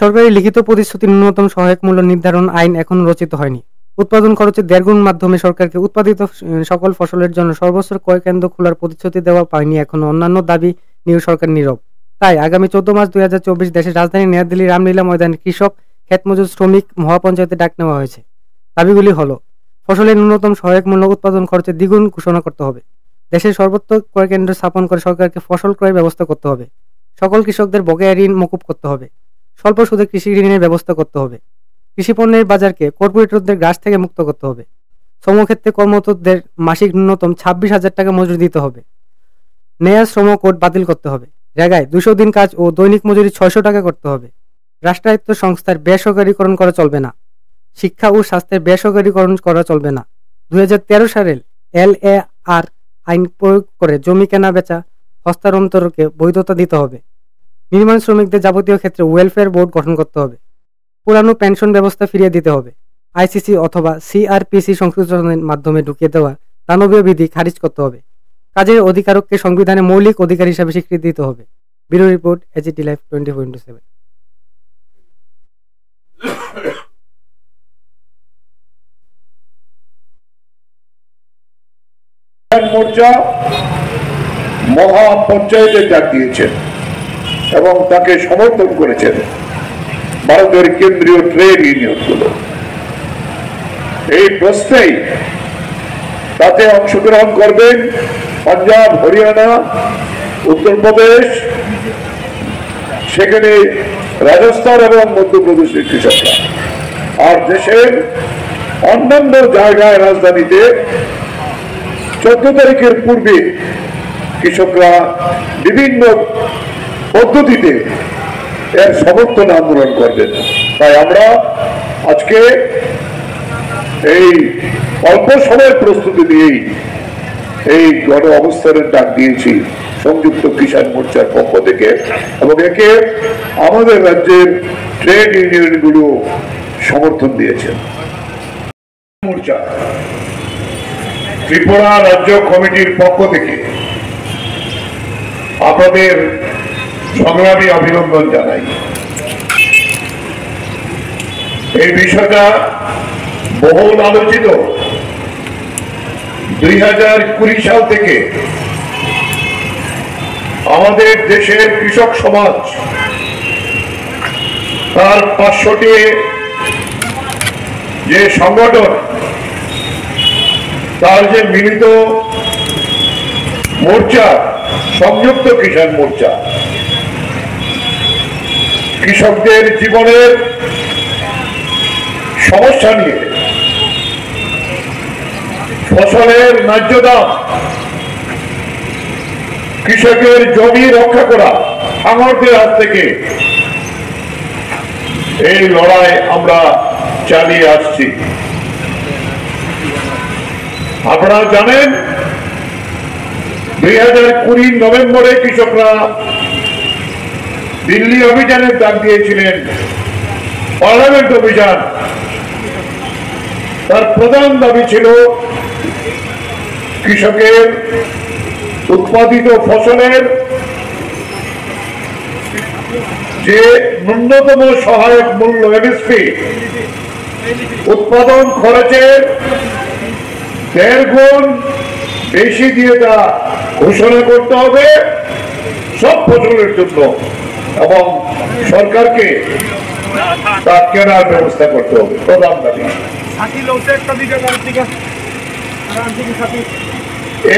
সরকারি লিখিত প্রতিশ্রুতি ন্যূনতম সহায়ক মূল্য নির্ধারণ আইন এখনো রচিত হয়নি। উৎপাদন খরচের 1.5 গুণ মাধ্যমে সরকারকে উৎপাদিত সকল ফসলের জন্য সর্বোচ্চ ক্রয় কেন্দ্র খোলার প্রতিশ্রুতি দেওয়া পায়নি এখনো অন্যান্য দাবি নিয়ে সরকার নীরব। তাই আগামী 14 মার্চ 2024 দেশের রাজধানী নয়াদিল্লি রামলীলা ময়দানে কৃষক, ক্ষেতমজুর, শ্রমিক মহাপঞ্চায়েতে ডাক নেওয়া হয়েছে। দাবিগুলি হলো: ফসলের ন্যূনতম সহায়ক মূল্য উৎপাদন খরচের দ্বিগুণ ঘোষণা করতে হবে। দেশের সর্বত্র ক্রয় কেন্দ্র স্থাপন করে সরকারকে ফসল ক্রয়ের ব্যবস্থা করতে হবে। সকল কৃষকদের বকেয়া ঋণ মকুব করতে হবে। স্বল্প সুদে কৃষি ঋণের ব্যবস্থা করতে হবে। কৃষি পণ্যের বাজারকে কর্পোরেটরদের গ্রাস থেকে মুক্ত করতে হবে। শ্রমক্ষেত্রে কর্মরতদের মাসিক ন্যূনতম 26,000 টাকা মজুরি দিতে হবে। নেয়া শ্রম কোড বাতিল করতে হবে। জায়গায় 200 দিন কাজ ও দৈনিক মজুরি 600 টাকা করতে হবে। রাষ্ট্রায়ত্ত সংস্থার বেসরকারীকরণ করা চলবে না। শিক্ষা ও স্বাস্থ্যের বেসরকারীকরণ করা চলবে না। 2013 সালের LAR আইন প্রয়োগ করে জমি কেনা বেচা হস্তান্তরকে বৈধতা দিতে হবে। নির্মাণ শ্রমিকদের যাবতীয় ক্ষেত্রে ওয়েলফেয়ার বোর্ড গঠন করতে হবে। পুরানো পেনশন ব্যবস্থা ফিরিয়ে দিতে হবে। ICC অথবা CRPC সংশোধনের মাধ্যমে ঢুকিয়ে দেওয়া দানবীয় বিধি খারিজ করতে হবে। কাজের অধিকারককে সংবিধানে মৌলিক অধিকার হিসাবে স্বীকৃতি দিতে হবে। Bureau report, AGT live 24/7। মোর্চা মহাপঞ্চায়েতে ডাক দিয়েছেন এবং তাকে সমর্থন করেছেন ভারতের কেন্দ্রীয় ট্রেড ইউনিয়নগুলো। এই প্রশ্নেই তাতে অংশগ্রহণ করবেন পাঞ্জাব, হরিয়ানা, উত্তরপ্রদেশ, সেখানে রাজস্থান এবং মধ্যপ্রদেশের কৃষকরা। আর দেশের অন্যান্য জায়গায় রাজধানীতে 14 তারিখের পূর্বে কৃষকরা বিভিন্ন পদ্ধতিতে এর সমর্থন আন্দোলন করবেন। তাই আমরা আজকে এই অল্প সময়ের প্রস্তুতি নিয়েই এই গণ অবস্থানের ডাক দিয়েছি সংযুক্ত কিষাণ মোর্চার পক্ষ থেকে, এবং একে আমাদের রাজ্যের ট্রেড ইউনিয়নগুলো সমর্থন দিয়েছেন। মোর্চা ত্রিপুরা রাজ্য কমিটির পক্ষ থেকে আপনাদের সংগ্রামী অভিনন্দন জানাই। এই বিষয়টা বহুল আলোচিত। 2020 সাল থেকে আমাদের দেশের কৃষক সমাজ তার 500টি যে সংগঠন, তার যে মিলিত মোর্চা সংযুক্ত কিষাণ মোর্চা, কৃষকদের জীবনের সমস্যা নিয়ে, ফসলের ন্যায্য দাম, কৃষকের জমি রক্ষা করা, সামর্থ্যের হাত থেকে এই লড়াই আমরা চালিয়ে আসছি। আপনারা জানেন 2020 নভেম্বরে কৃষকরা দিল্লি অভিযানের ডাক দিয়েছিলেন, পার্লামেন্ট অভিযান। তার প্রধান দাবি ছিল কৃষকের উৎপাদিত ফসলের যে ন্যূনতম সহায়ক মূল্য MSP উৎপাদন খরচের 1.5 গুণ বেশি দিয়ে তা ঘোষণা করতে হবে সব ফসলের জন্য, এবং সরকারকে তা কেনার ব্যবস্থা করতে হবে। প্রধান দাবি।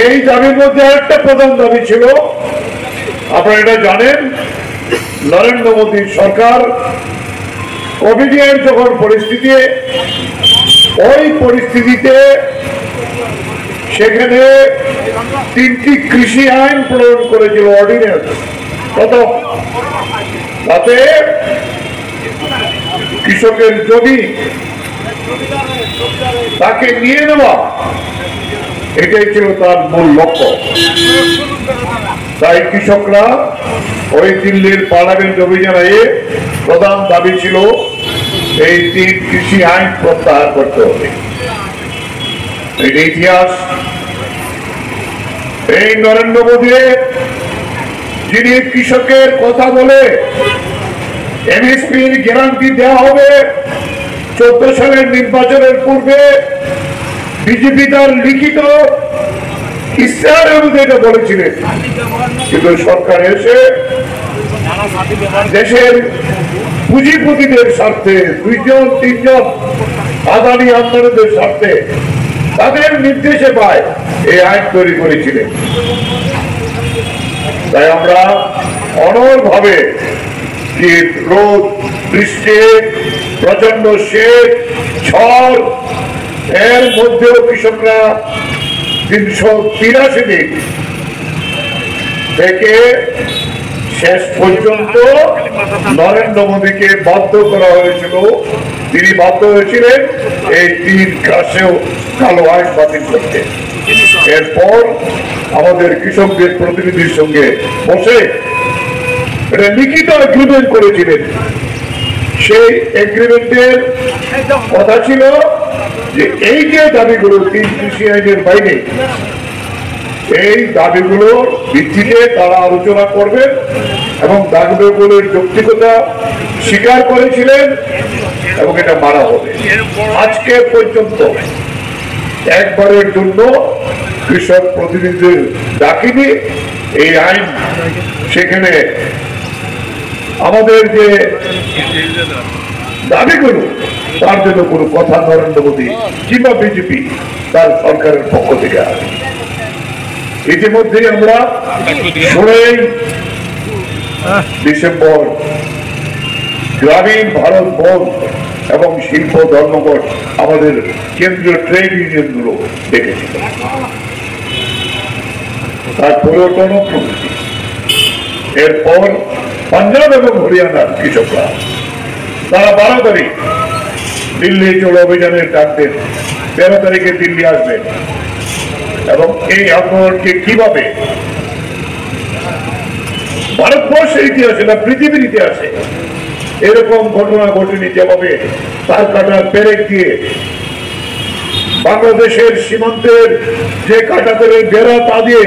এই দাবির মধ্যে একটা প্রধান দাবি ছিল, আপনারা এটা জানেন, নরেন্দ্র মোদীর সরকার কোভিডের যখন পরিস্থিতি, ওই পরিস্থিতিতে সেখানে 3টি কৃষি আইন প্রণয়ন করেছিল, অর্ডিন্যান্স। প্রথম, তাতে কৃষকের জমি তাকে নিয়ে নেওয়া, এটাই ছিল তার মূল লক্ষ্য। তাই কৃষকরা ওই দিল্লির পার্লামেন্ট অভিযানে প্রধান দাবি ছিল এই 3 কৃষি আইন প্রত্যাহার করতে হবে। এটা ইতিহাস। এই নরেন্দ্র মোদী যিনি কৃষকের কথা বলে এমএসপির গ্যারান্টি দেওয়া হবে 14 সালের নির্বাচনের পূর্বে। বিজেপি তার লিখিত ইশতেহারের মধ্যে এটা বলেছিলেন, কিন্তু সরকার এসে দেশের পুঁজিপতিদের স্বার্থে 2-3 আদানি আন্দোলনের স্বার্থে তাদের নির্দেশে পায় এই আইন তৈরি করেছিলেন। তাই আমরা অনড় ভাবে রোদ, বৃষ্টি, প্রচন্ড শীত, ঝড়, এর মধ্যেও কৃষকরা 383 দিন থেকে শেষ পর্যন্ত নরেন্দ্র মোদীকে বাধ্য করা হয়েছিল, তিনি বাধ্য হয়েছিলেন এই 3 ক্লাসেও কালো আইন বাতিল করতে। এরপর আমাদের কৃষকদের প্রতিনিধির সঙ্গে বসে এটা লিখিত এগ্রিমেন্ট করেছিলেন। সেই এগ্রিমেন্টের কথা ছিল যে এই যে দাবিগুলো 3 কৃষি আইনের বাইরে, এই দাবিগুলোর ভিত্তিতে তারা আলোচনা করবেন এবং দাবিগুলোর যৌক্তিকতা স্বীকার করেছিলেন এবং এটা মানা হবে। আজকে পর্যন্ত একবারের জন্য কৃষক প্রতিনিধিদের ডাকিনি এই আইন, সেখানে আমাদের যে দাবিগুলো তার জন্য কোনো কথা নরেন্দ্র মোদী কিংবা বিজেপি তার সরকারের পক্ষ থেকে আসে। ইতিমধ্যে আমরা 16 ডিসেম্বর গ্রামীণ ভারত বন্ধ এবং শিল্প ধর্মঘট আমাদের কেন্দ্রীয় ট্রেড ইউনিয়ন গুলো দেখেছিল। তারপরেও প্রভৃতি। এরপর পাঞ্জাব এবং হরিয়ানার কৃষকরা তারা 12 তারিখ দিল্লি চলো অভিযানের ডাক দেন। 13 তারিখে দিল্লি আসবেন এবং এই আন্দোলনকে কিভাবে ভারতবর্ষের ইতিহাসে না পৃথিবীর ইতিহাসে এরকম ঘটনা ঘটেনি, যেভাবে তার কাটার পেরেক দিয়ে বাংলাদেশের সীমান্তের যে কাটাতারের বেড়া তা দিয়ে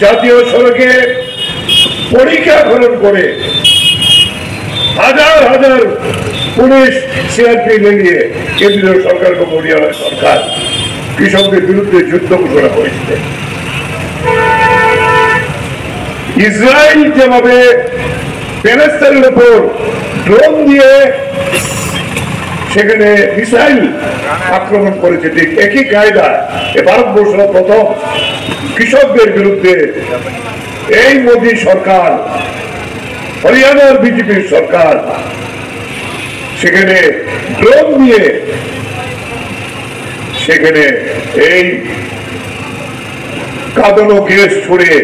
জাতীয় সড়কে পরীক্ষা খনন করে হাজার হাজার পুলিশ সিআরপি লেগিয়ে কেন্দ্রীয় সরকার এবং হরিয়ানা সরকার কৃষকদের বিরুদ্ধে যুদ্ধ ঘোষণা করেছিলেন। ইসরায়েল যেভাবে প্যালেস্তাইনের উপর ড্রোন দিয়ে সেখানে মিসাইল আক্রমণ করেছে, ঠিক একই কায়দা ভারতবর্ষ প্রথম কৃষকদের বিরুদ্ধে এই মোদী সরকার, হরিয়ানার বিজেপির সরকার সেখানে ড্রোন দিয়ে সেখানে এই কাঁদানো গ্যাস ছড়িয়ে